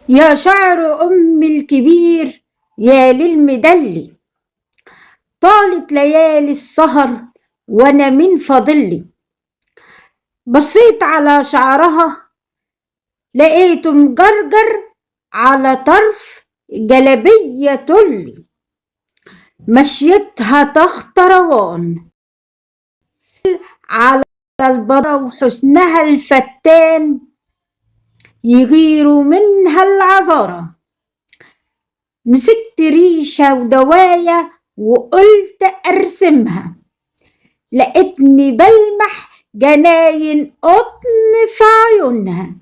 يا شعر أم الكبير يا للمدلي، طالت ليالي السهر وأنا من فضلي. بصيت على شعرها لقيته مجرجر على طرف جلبية تلي، مشيتها تختروان على البرا وحسنها الفتان يغيروا منها العذارى. مسكت ريشة ودواية وقلت أرسمها، لقيتني بلمح جناين قطن في عيونها،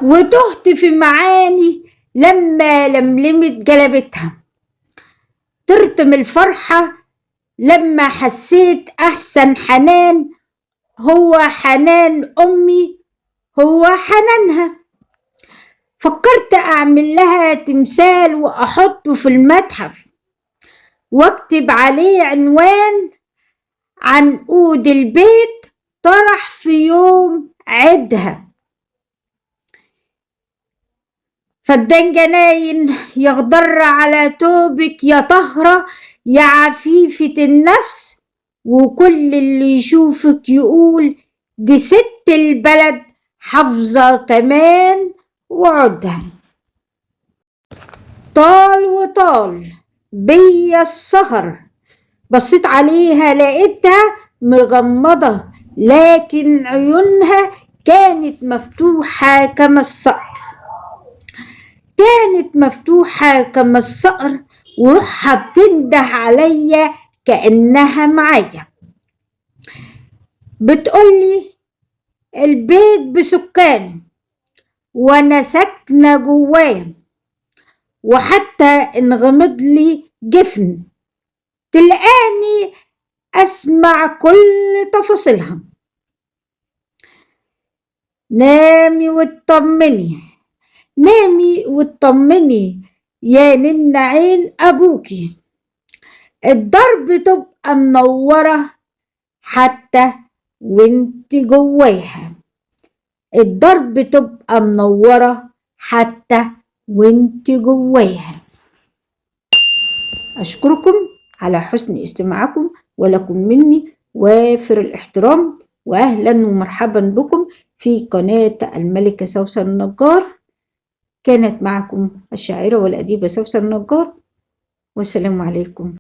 وتهت في معاني لما لملمت جلبتها. طرت من الفرحة لما حسيت أحسن حنان هو حنان أمي، هو حنانها. فكرت أعمل لها تمثال وأحطه في المتحف واكتب عليه عنوان عنقود البيت طرح في يوم عيدها. فدان جناين يخضر على توبك يا طهرة يا عفيفة النفس، وكل اللي يشوفك يقول دي ست البلد حافظة كمان وعودها. طال وطال بيا السهر، بصيت عليها لقيتها مغمضة لكن عيونها كانت مفتوحة كما الصقر، كانت مفتوحة كما الصقر، وروحها بتنده عليا كأنها معايا. بتقولي البيت بسكانه وانا ساكنة جواه، وحتى انغمض لي جفن تلقاني اسمع كل تفاصيلها. نامي واطمني، نامي واطمني يا نن عين ابوكي، الضرب تبقى منورة حتى وانت جواها، الضرب تبقى منورة حتى وانت جواها. أشكركم على حسن استماعكم، ولكم مني وافر الاحترام، وأهلا ومرحبا بكم في قناة الملكة سوسن النجار. كانت معكم الشاعرة والأديبة سوسن النجار، والسلام عليكم.